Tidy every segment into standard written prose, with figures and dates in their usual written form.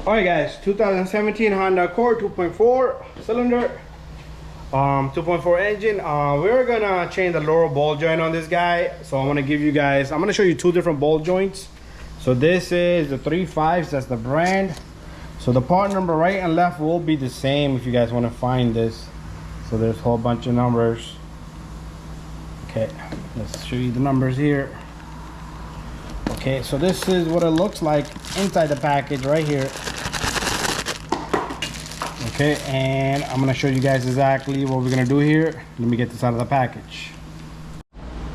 Alright guys, 2017 Honda Accord 2.4 cylinder, 2.4 engine. We're gonna change the lower ball joint on this guy. So I'm gonna show you two different ball joints. So this is the 3.5s, that's the brand. So the part number right and left will be the same if you guys want to find this. So there's a whole bunch of numbers. Okay, let's show you the numbers here. Okay, so this is what it looks like inside the package right here. Okay, and I'm gonna show you guys exactly what we're gonna do here. Let me get this out of the package.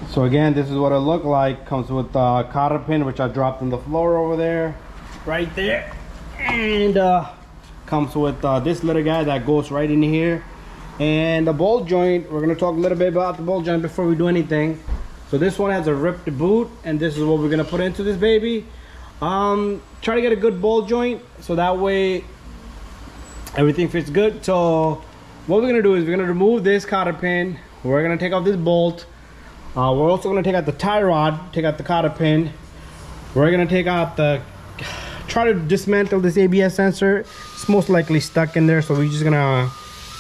So again, this is what it looked like. Comes with a cotter pin, which I dropped on the floor over there, right there. And comes with this little guy that goes right in here. And the ball joint, we're gonna talk a little bit about the ball joint before we do anything. So this one has a ripped boot, and this is what we're gonna put into this baby. Try to get a good ball joint so that way everything fits good. So what we're gonna do is we're gonna remove this cotter pin. We're gonna take off this bolt. We're also gonna take out the tie rod, take out the cotter pin. We're gonna take out try to dismantle this ABS sensor. It's most likely stuck in there, so we're just gonna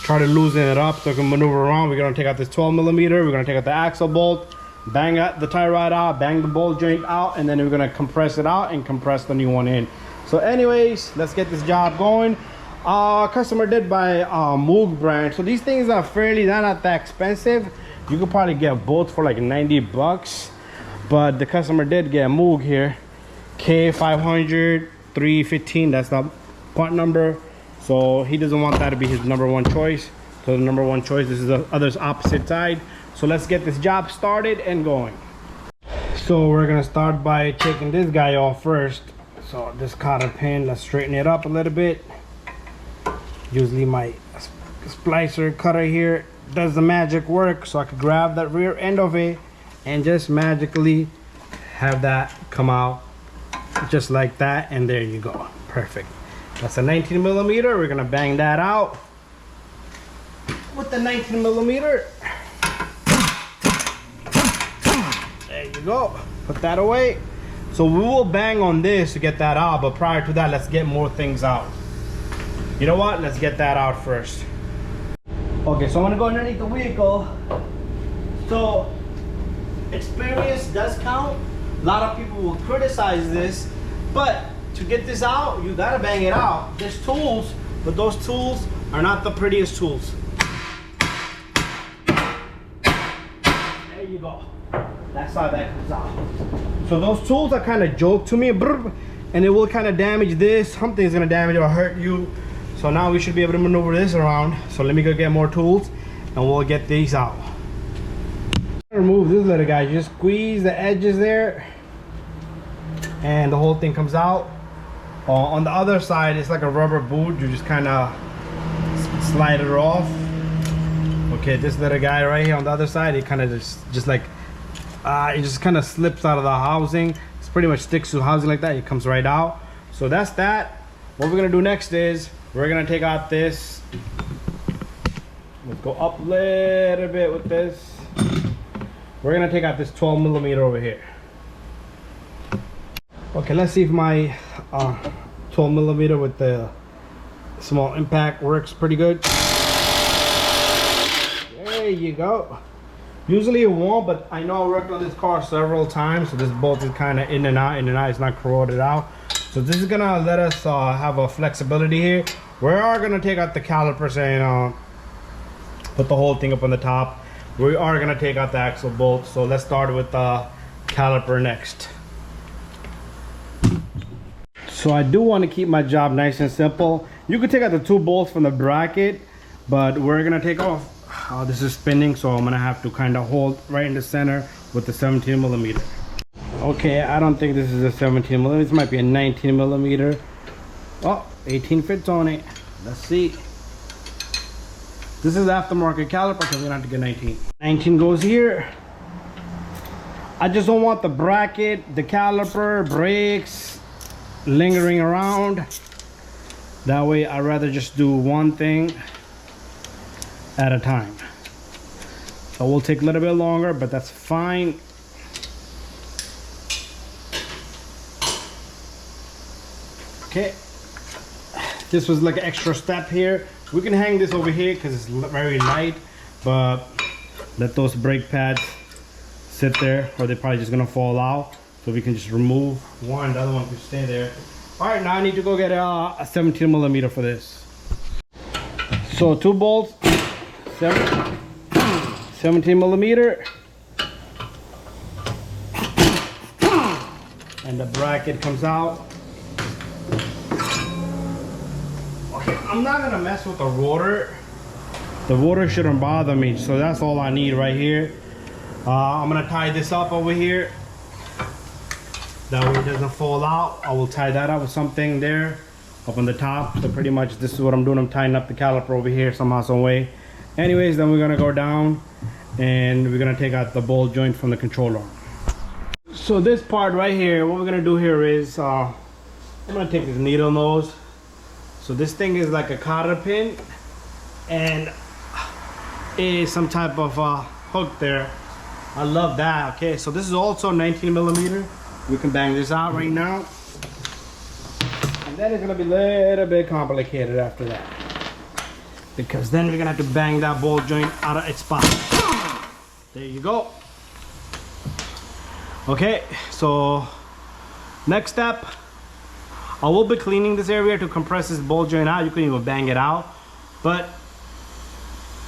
try to loosen it up so we can maneuver around. We're gonna take out this 12mm. We're gonna take out the axle bolt, bang out the tie rod out, bang the ball joint out, and then we're gonna compress it out and compress the new one in. So anyways, let's get this job going. Customer did buy Moog brand, so these things are not that expensive. You could probably get both for like 90 bucks, but the customer did get Moog here, K500 315. That's the part number, so he doesn't want that to be his number one choice. So the number one choice, this is the other's opposite side. So let's get this job started and going. So we're gonna start by taking this guy off first. So this cotter pin, let's straighten it up a little bit. Usually my splicer cutter here does the magic work, so I could grab that rear end of it and just magically have that come out just like that, and there you go. Perfect. That's a 19mm. We're gonna bang that out with the 19mm. There you go. Put that away. So we will bang on this to get that out, but prior to that, let's get more things out. You know what? Let's get that out first. Okay, so I'm gonna go underneath the vehicle. So experience does count. A lot of people will criticize this, but to get this out, you gotta bang it out. There's tools, but those tools are not the prettiest tools. There you go. That's how that comes out. So those tools are kind of joke to me, and it will kind of damage this. Something's gonna damage or hurt you. So now we should be able to maneuver this around. So let me go get more tools and we'll get these out. Remove this little guy, just squeeze the edges there and the whole thing comes out. On the other side, it's like a rubber boot. You just kind of slide it off. Okay, this little guy right here on the other side, it kind of just like, it just kind of slips out of the housing. It's pretty much sticks to the housing like that. It comes right out. So that's that. What we're gonna do next is we're gonna take out this. Let's go up a little bit with this. We're gonna take out this 12mm over here. Okay, let's see if my 12mm with the small impact works pretty good. There you go. Usually it won't, but I know I worked on this car several times, so this bolt is kind of in and out, it's not corroded out. So this is gonna let us have a flexibility here. We are gonna take out the calipers and put the whole thing up on the top. We are gonna take out the axle bolt. So let's start with the caliper next. So I do want to keep my job nice and simple. You could take out the two bolts from the bracket, but we're gonna take off. This is spinning, so I'm gonna have to kind of hold right in the center with the 17mm. Okay, I don't think this is a 17mm. This might be a 19mm. Oh, 18 fits on it. Let's see. This is aftermarket caliper, so we're gonna have to get 19. 19 goes here. I just don't want the bracket, the caliper, brakes lingering around. That way, I'd rather just do one thing at a time. So we'll take a little bit longer, but that's fine. Okay, this was like an extra step here. We can hang this over here because it's very light, but let those brake pads sit there or they're probably just gonna fall out. So we can just remove one, the other one can stay there. All right, now I need to go get a 17 millimeter for this. So 2 bolts, 17 millimeter. And the bracket comes out. Okay, I'm not gonna mess with the rotor. The rotor shouldn't bother me, so that's all I need right here. I'm gonna tie this up over here. That way it doesn't fall out. I will tie that up with something there up on the top. So pretty much this is what I'm doing. I'm tying up the caliper over here somehow, some way. Anyways, then we're gonna go down and we're gonna take out the ball joint from the controller. So this part right here, what we're gonna do here is I'm gonna take this needle nose. So this thing is like a cotter pin and is some type of hook there. I love that. Okay, so this is also 19 millimeter. We can bang this out right now. And then it's gonna be a little bit complicated after that, because then we're gonna have to bang that ball joint out of its spot. There you go. Okay, so next step, I will be cleaning this area to compress this ball joint out. You can even bang it out. But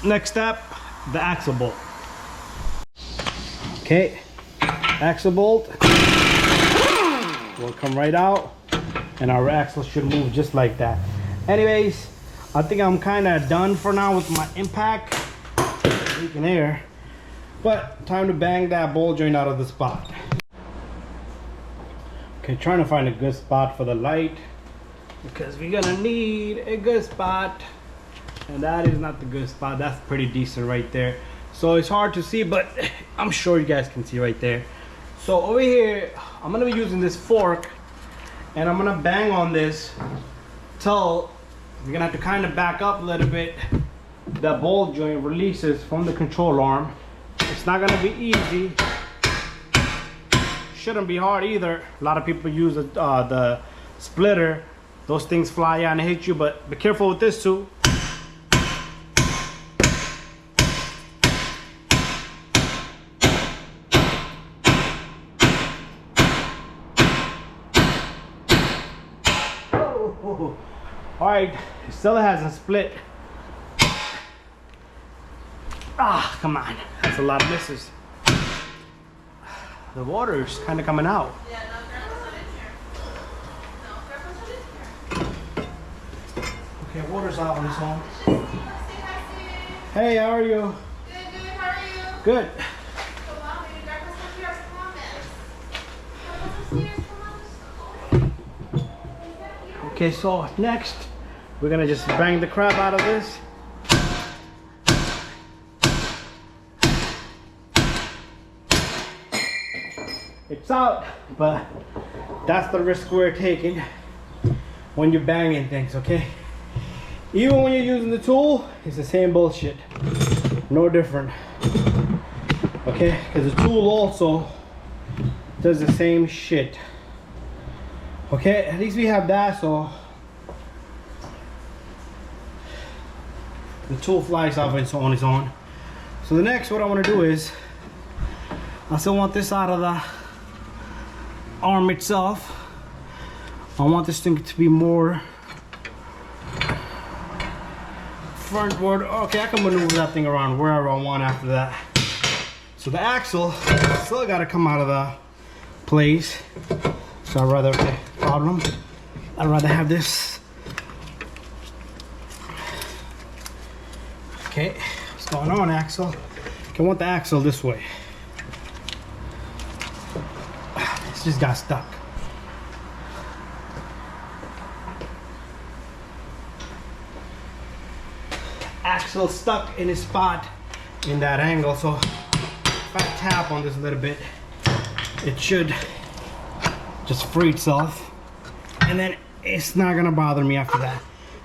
next step, the axle bolt. Okay, axle bolt will come right out and our axle should move just like that. Anyways, I think I'm kind of done for now with my impact. Leaking air. But time to bang that ball joint out of the spot. Okay, trying to find a good spot for the light, because we're gonna need a good spot, and that is not the good spot. That's pretty decent right there. So it's hard to see, but I'm sure you guys can see right there. So over here, I'm gonna be using this fork, and I'm gonna bang on this till we're gonna have to kind of back up a little bit. That ball joint releases from the control arm. It's not gonna be easy. Shouldn't be hard either. A lot of people use the splitter. Those things fly out and hit you, but be careful with this too. Oh. All right, it still hasn't split. Ah, come on, that's a lot of misses. The water is kind of coming out. Yeah, no, Grandpa's not in here. No, Grandpa's not in here. Okay, water's out on its own. Hey, how are you? Good, good. How are you? Good. Come on, baby. Grandpa's upstairs. Come on, man. Grandpa's upstairs. Come on. Okay, so next, we're gonna just bang the crap out of this. It's out, but that's the risk we're taking when you're banging things, okay? Even when you're using the tool, it's the same bullshit. No different. Okay? Because the tool also does the same shit. Okay? At least we have that, so the tool flies off on its own. So the next, what I want to do is, I still want this out of the arm itself. I want this thing to be more frontward. Okay, I can maneuver that thing around wherever I want after that. So the axle still got to come out of the place. So I'd rather, okay, problem. I'd rather have this. Okay, what's going on, axle? Okay, I want the axle this way. Just got stuck. Axle stuck in its spot in that angle, so if I tap on this a little bit, it should just free itself, and then it's not gonna bother me after that.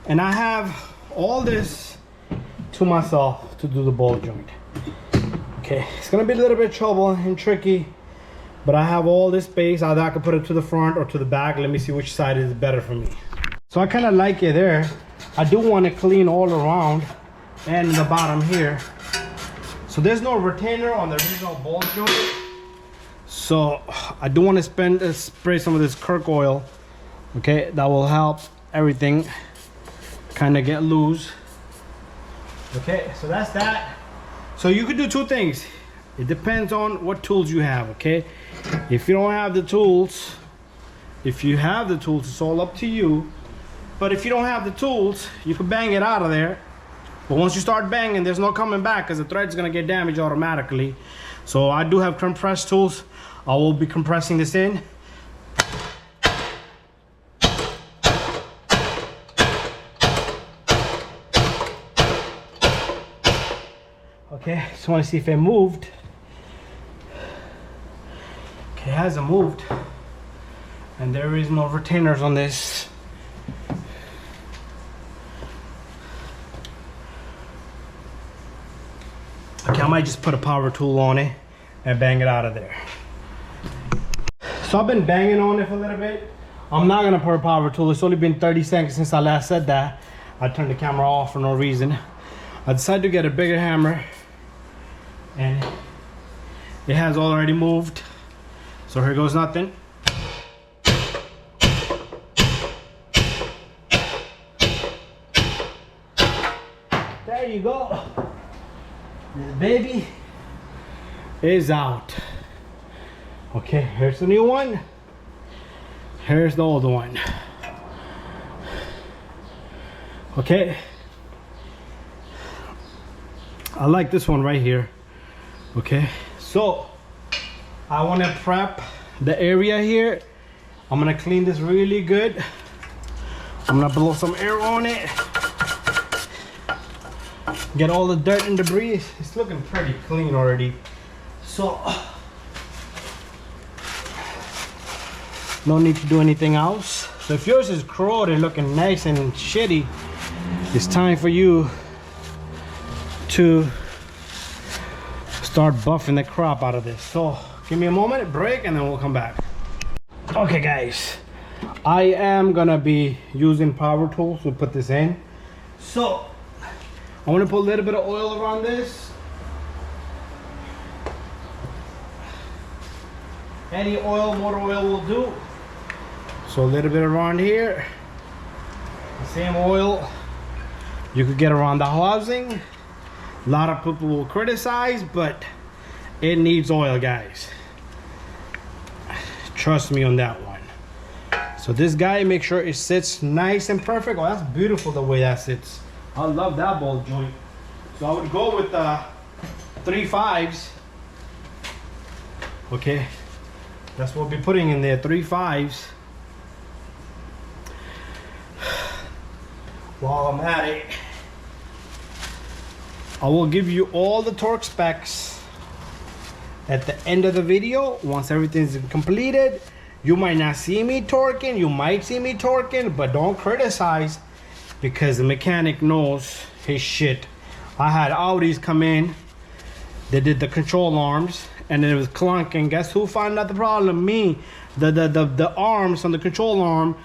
And I have all this to myself to do the ball joint. Okay, it's gonna be a little bit trouble and tricky, but I have all this space. Either I can put it to the front or to the back. Let me see which side is better for me. So I kind of like it there. I do want to clean all around and the bottom here. So there's no retainer on the original ball joint. So I do want to spray some of this Kirk oil. Okay, that will help everything kind of get loose. Okay, so that's that. So you could do two things. It depends on what tools you have, okay? If you don't have the tools, if you have the tools, it's all up to you. But if you don't have the tools, you can bang it out of there. But once you start banging, there's no coming back because the thread's gonna get damaged automatically. So I do have compress tools. I will be compressing this in. Okay, just want to see if it moved. Okay, it hasn't moved. And there is no retainers on this. Okay, I might just put a power tool on it and bang it out of there. So I've been banging on it for a little bit. I'm not gonna put a power tool. It's only been 30 seconds since I last said that. I turned the camera off for no reason. I decided to get a bigger hammer, and it has already moved. So here goes nothing. There you go. This baby is out. Okay, here's the new one. Here's the old one. Okay. I like this one right here. Okay, so I want to prep the area here. I'm gonna clean this really good. I'm gonna blow some air on it. Get all the dirt and debris. It's looking pretty clean already. So no need to do anything else. So if yours is corroded, looking nice and shitty, it's time for you to start buffing the crap out of this. So give me a moment, break, and then we'll come back. Okay guys, I am gonna be using power tools to put this in. So I want to put a little bit of oil around this. Any oil, motor oil will do. So a little bit around here. The same oil you could get around the housing. A lot of people will criticize, but it needs oil, guys. Trust me on that one. So this guy, make sure it sits nice and perfect. Oh, that's beautiful the way that sits. I love that ball joint. So I would go with 3/5s. Okay, that's what we'll be putting in there, 3/5s. While I'm at it, I will give you all the torque specs at the end of the video. Once everything's completed, you might not see me torquing, you might see me torquing, but don't criticize, because the mechanic knows his shit. I had Audis come in, they did the control arms, and it was clunking. Guess who found out the problem? Me. The arms on the control arm,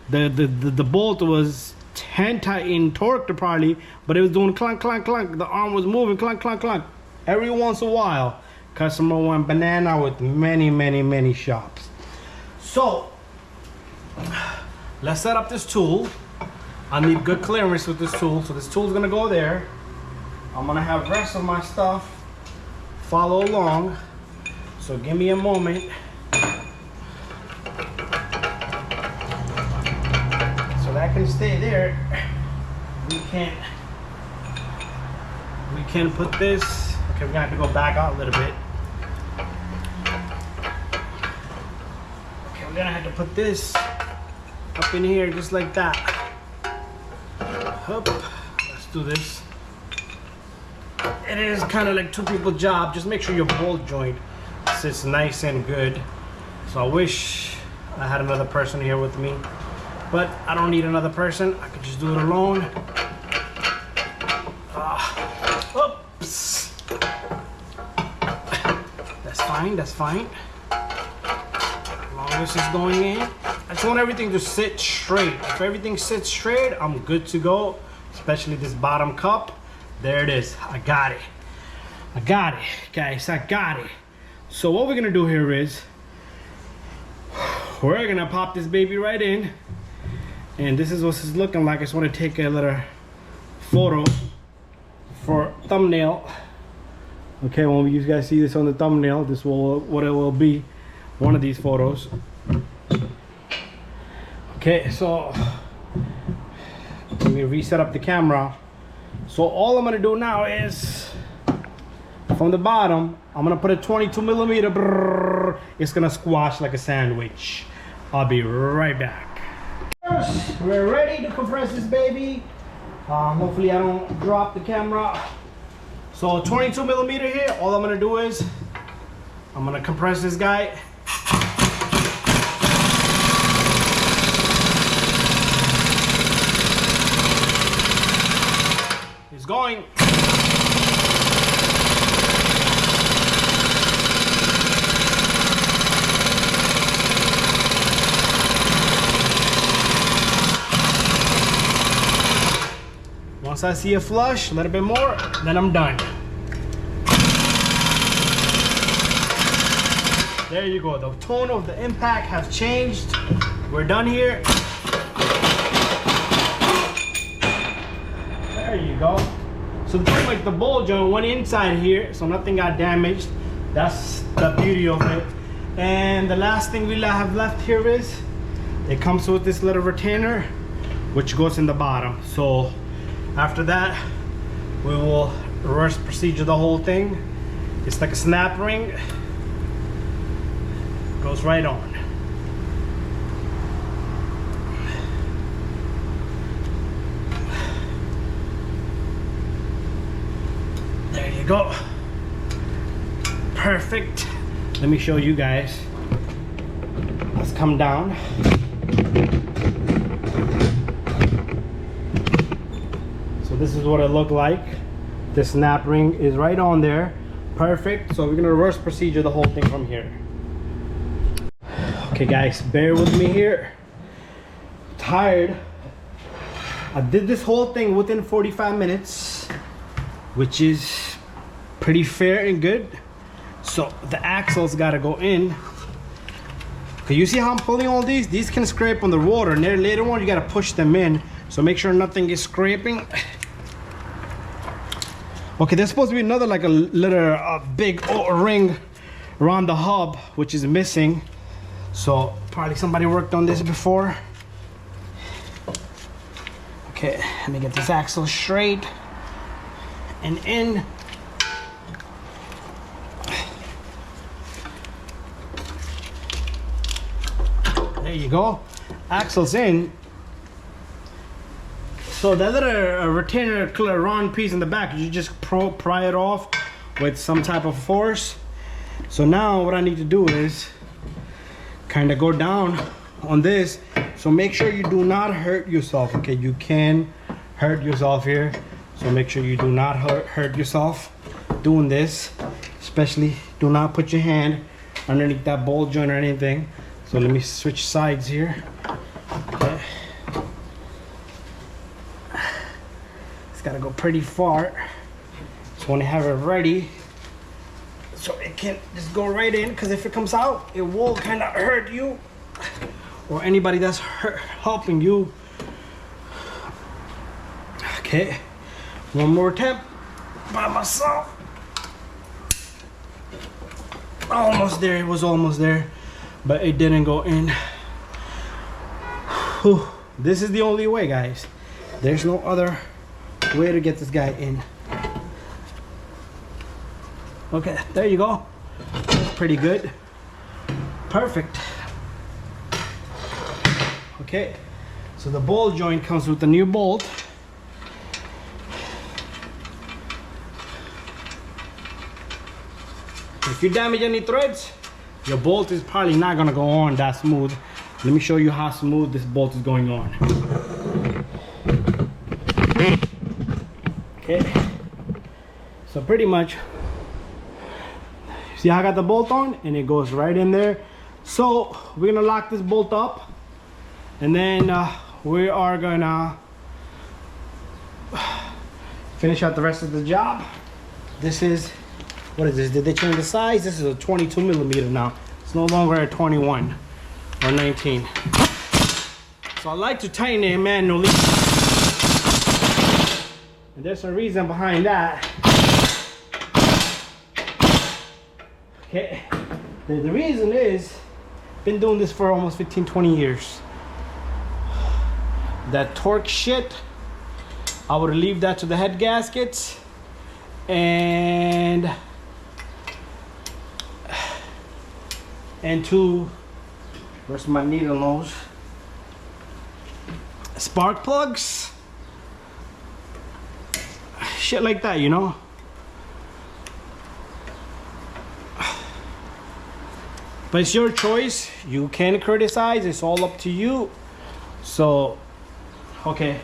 the bolt was hand tightened, torqued properly, but it was doing clunk, clunk, clunk. The arm was moving, clunk, clunk, clunk. Every once in a while, customer went banana with many shops. So let's set up this tool. I need good clearance with this tool, so this tool's gonna go there. I'm gonna have the rest of my stuff follow along, so give me a moment. So that can stay there. We can put this, okay, we're gonna have to go back out a little bit. Okay, we're gonna have to put this up in here just like that. Up. Let's do this. It is kind of like two people job. Just make sure your bolt joint sits nice and good. So I wish I had another person here with me, but I don't need another person. I could just do it alone. Oops. That's fine, that's fine. As long as it's going in. I just want everything to sit straight. If everything sits straight, I'm good to go. Especially this bottom cup. There it is. I got it. I got it, guys. I got it. So what we're gonna do here is we're gonna pop this baby right in. And this is what it's looking like. I just want to take a little photo for thumbnail. Okay, when you guys see this on the thumbnail, this will what it will be. One of these photos. Okay, so let me reset up the camera. So all I'm gonna do now is from the bottom, I'm gonna put a 22 millimeter. Brrr, it's gonna squash like a sandwich. I'll be right back. First, we're ready to compress this baby. Hopefully I don't drop the camera. So 22 millimeter here. All I'm gonna do is I'm gonna compress this guy. It's going. Once I see a flush, a little bit more, then I'm done. There you go. The tone of the impact has changed. We're done here. There you go. So pretty much the bowl joint went inside here, so nothing got damaged. That's the beauty of it. And the last thing we have left here is it comes with this little retainer, which goes in the bottom. So after that, we will reverse procedure the whole thing. It's like a snap ring. Goes right on. There you go. Perfect. Let me show you guys. Let's come down. So this is what it looked like. The snap ring is right on there. Perfect. So we're gonna reverse procedure the whole thing from here. Okay guys, bear with me here. Tired. I did this whole thing within 45 minutes, which is pretty fair and good. So the axles gotta go in. Okay, you see how I'm pulling all these? These can scrape on the water, and then later on you gotta push them in. So make sure nothing is scraping. Okay, there's supposed to be another like a little big ring around the hub, which is missing. So probably somebody worked on this before. Okay, let me get this axle straight and in. There you go. Axle's in. So that little retainer round piece in the back, you just pry it off with some type of force. So now what I need to do is kind of go down on this. So make sure you do not hurt yourself. Okay, you can hurt yourself here. So make sure you do not hurt yourself doing this. Especially do not put your hand underneath that ball joint or anything. So let me switch sides here. Okay. It's gotta go pretty far. Just want to have it ready so it can just go right in, because if it comes out, it will kind of hurt you or anybody that's helping you. Okay, one more attempt by myself. Almost there. It was almost there, but it didn't go in. Whew. This is the only way, guys. There's no other way to get this guy in. Okay, there you go. That's pretty good. Perfect. Okay, so the ball joint comes with a new bolt. If you damage any threads, your bolt is probably not gonna go on that smooth. Let me show you how smooth this bolt is going on. Okay, so pretty much, see how I got the bolt on and it goes right in there. So we're gonna lock this bolt up And then we are gonna finish out the rest of the job. This is, what is this? Did they change the size? This is a 22 millimeter now. It's no longer a 21 or 19. So I like to tighten it manually. And there's a reason behind that. Okay, the reason is, been doing this for almost 15-20 years. That torque shit, I would leave that to the head gaskets, and to, where's my needle nose? Spark plugs, shit like that, you know. But it's your choice. You can criticize. It's all up to you. So, okay,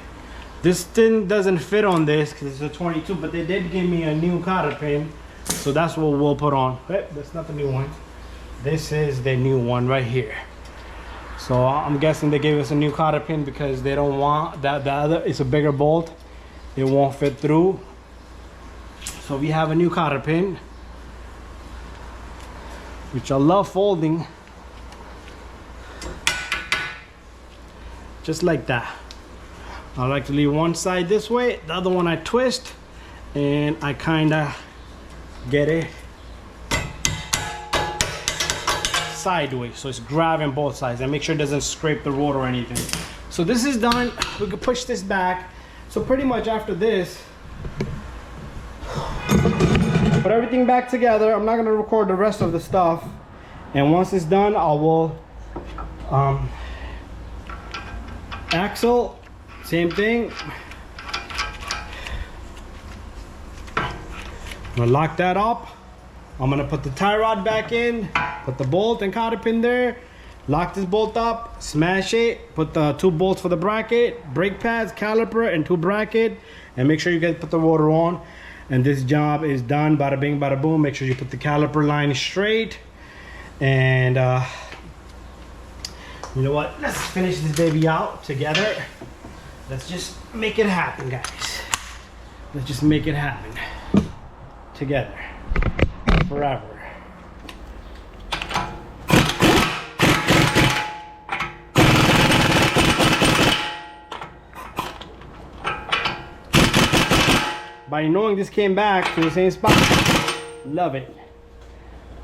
this thing doesn't fit on this because it's a 22, but they did give me a new cotter pin, so that's what we'll put on. But that's not the new one. This is the new one right here. So I'm guessing they gave us a new cotter pin because they don't want that. The other, it's a bigger bolt. It won't fit through. So we have a new cotter pin, which I love folding, just like that. I like to leave one side this way, the other one I twist, and I kinda get it sideways, so it's grabbing both sides, and make sure it doesn't scrape the rotor or anything. So this is done. We can push this back. So pretty much after this, put everything back together. I'm not gonna record the rest of the stuff, and once it's done, I will axle, same thing. I'm gonna lock that up. I'm gonna put the tie rod back in, put the bolt and cotter pin there, lock this bolt up, smash it, put the 2 bolts for the bracket, brake pads, caliper, and 2 bracket, and make sure you guys put the rotor on. And this job is done. Bada bing, bada boom. Make sure you put the caliper line straight. And you know what? Let's finish this baby out together. Let's just make it happen, guys. Let's just make it happen together forever. By knowing this came back to the same spot, love it.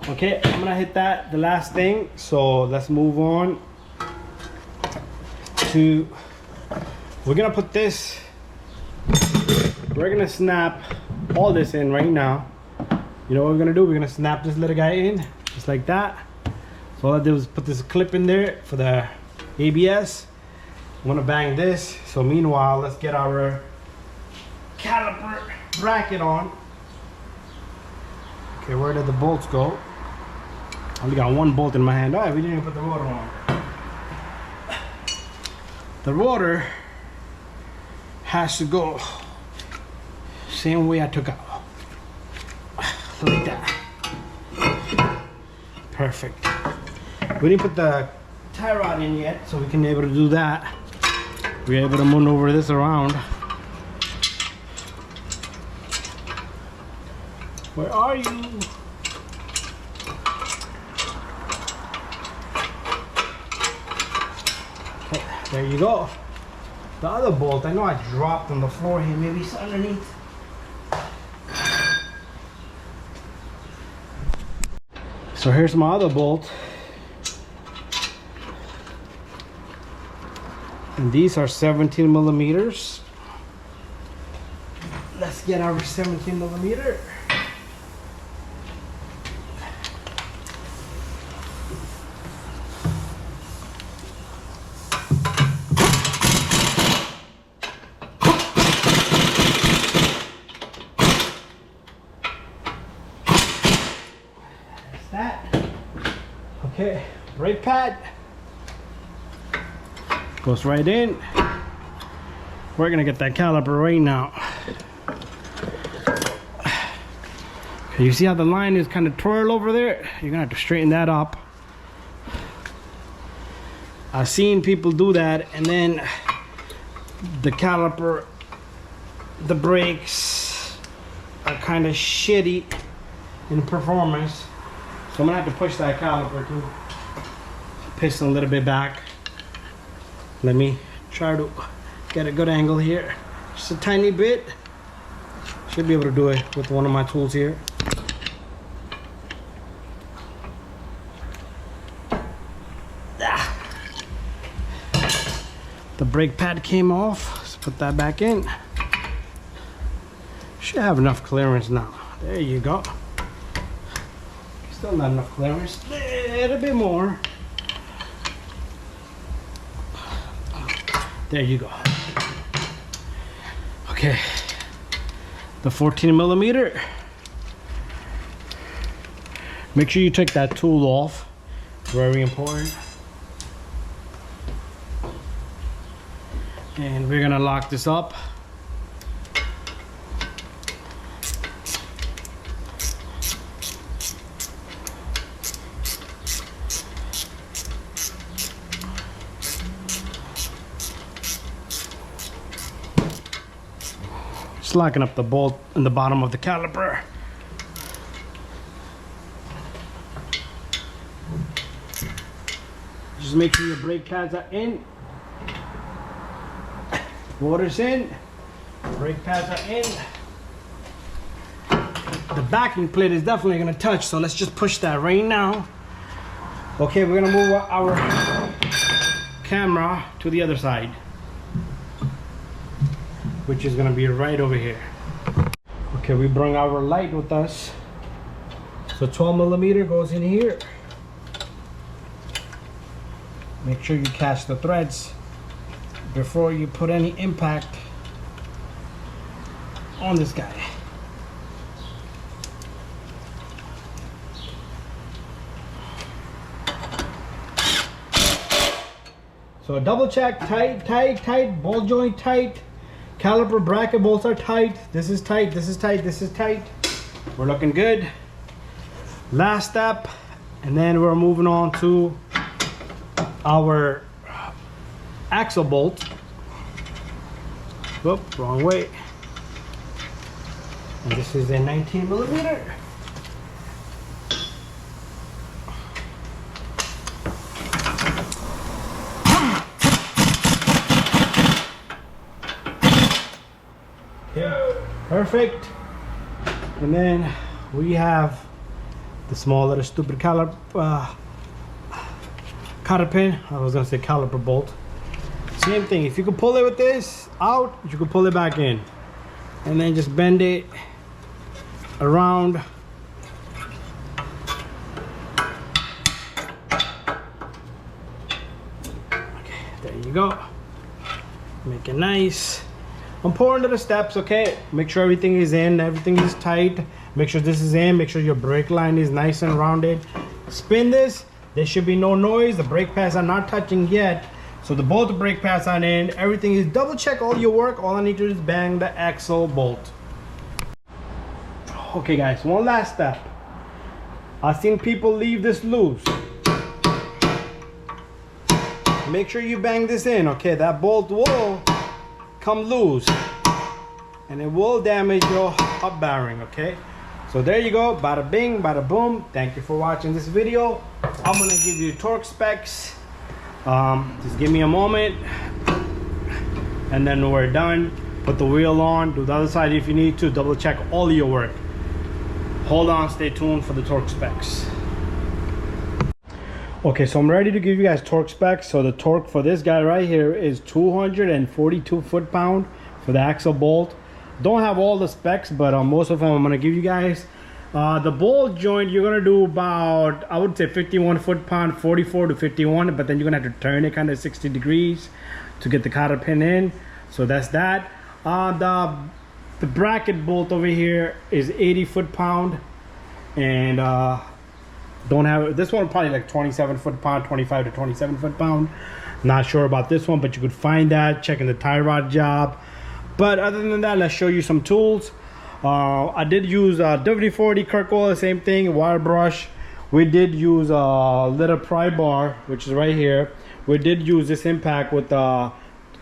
Okay, I'm gonna hit that, the last thing. So let's move on to, we're gonna put this, we're gonna snap all this in right now. You know what we're gonna do? We're gonna snap this little guy in, just like that. So all I did was put this clip in there for the ABS. I'm gonna bang this. So meanwhile, let's get our caliper bracket on. Okay, where did the bolts go? I only got 1 bolt in my hand. Oh, we didn't even put the rotor on. The rotor has to go same way I took out. Like that. Perfect. We didn't put the tie rod in yet, so we can be able to do that. We're able to maneuver this around. Where are you? Okay, there you go. The other bolt, I know I dropped on the floor here. Maybe it's underneath. So here's my other bolt. And these are 17 millimeters. Let's get our 17 millimeter. Okay, brake pad goes right in. We're gonna get that caliper right now. Okay, you see how the line is kind of twirl over there? You're gonna have to straighten that up. I've seen people do that, and then the caliper, the brakes are kind of shitty in performance. So I'm gonna have to push that caliper too. Piston a little bit back. Let me try to get a good angle here. Just a tiny bit. Should be able to do it with one of my tools here. The brake pad came off. Let's put that back in. Should have enough clearance now. There you go. Still not enough clearance. A little bit more. There you go. Okay. The 14mm. Make sure you take that tool off. Very important. And we're gonna lock this up. Just locking up the bolt in the bottom of the caliper. Just make sure your brake pads are in. Water's in. Brake pads are in. The backing plate is definitely gonna touch, so let's just push that right now. Okay, we're gonna move our camera to the other side, which is gonna be right over here. Okay, we bring our light with us. So 12mm goes in here. Make sure you catch the threads before you put any impact on this guy. So double check, tight, ball joint tight, caliper bracket bolts are tight, this is tight, this is tight, this is tight. We're looking good. Last step, and then we're moving on to our axle bolt. Whoop, wrong way. And this is a 19mm. Okay, perfect. And then we have the small little stupid caliper, cotter pin. I was gonna say caliper bolt. Same thing. If you can pull it with this out, you can pull it back in, and then just bend it around. Okay, there you go. Make it nice. Important little steps, okay? Make sure everything is in, everything is tight. Make sure this is in, make sure your brake line is nice and rounded. Spin this, there should be no noise. The brake pads are not touching yet. So the both brake pads are in, everything is, double check all your work. All I need to do is bang the axle bolt. Okay guys, one last step. I've seen people leave this loose. Make sure you bang this in, okay? That bolt will come loose and it will damage your hub bearing, okay? So there you go, bada bing, bada boom. Thank you for watching this video. I'm gonna give you torque specs. Just give me a moment and then we're done. Put the wheel on, do the other side if you need to, double check all your work. Hold on, stay tuned for the torque specs. Okay, so I'm ready to give you guys torque specs. So the torque for this guy right here is 242 foot-pound for the axle bolt. Don't have all the specs, but most of them I'm gonna give you guys. The bolt joint, you're gonna do about, I would say 51 foot-pound, 44 to 51, but then you're gonna have to turn it kind of 60 degrees to get the cotter pin in. So that's that. The bracket bolt over here is 80 foot-pound, and don't have this one, probably like 27 foot-pound, 25 to 27 foot-pound. Not sure about this one, but you could find that checking the tie rod job. But other than that, let's show you some tools. I did use WD-40 Kirk oil, same thing, wire brush. We did use a little pry bar, which is right here, we did use this impact with the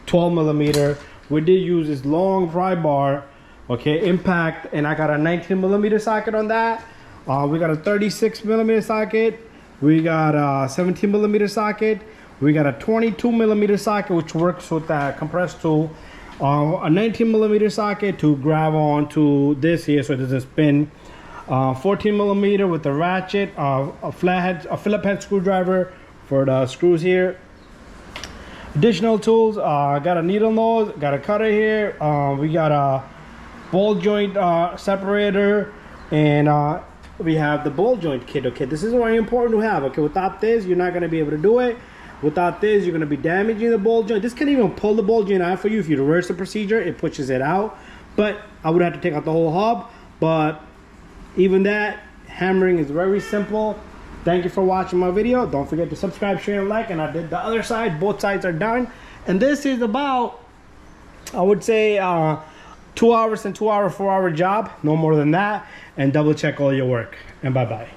12 millimeter. We did use this long pry bar, okay, impact, and I got a 19 millimeter socket on that. We got a 36 millimeter socket. We got a 17 millimeter socket. We got a 22 millimeter socket, which works with that compressed tool. A 19 millimeter socket to grab onto this here, so there's a spin. 14 millimeter with the ratchet, a Phillips head screwdriver for the screws here. Additional tools, got a needle nose, got a cutter here. We got a ball joint separator, and we have the ball joint kit. Okay, this is very important to have. Okay, without this, you're not gonna be able to do it. Without this, you're gonna be damaging the ball joint. This can even pull the ball joint out for you. If you reverse the procedure, it pushes it out. But I would have to take out the whole hub. But even that, hammering is very simple. Thank you for watching my video. Don't forget to subscribe, share, and like. And I did the other side. Both sides are done. And this is about, I would say, 2 hours and 2 hour, 4 hour job. No more than that. And double check all your work. And bye-bye.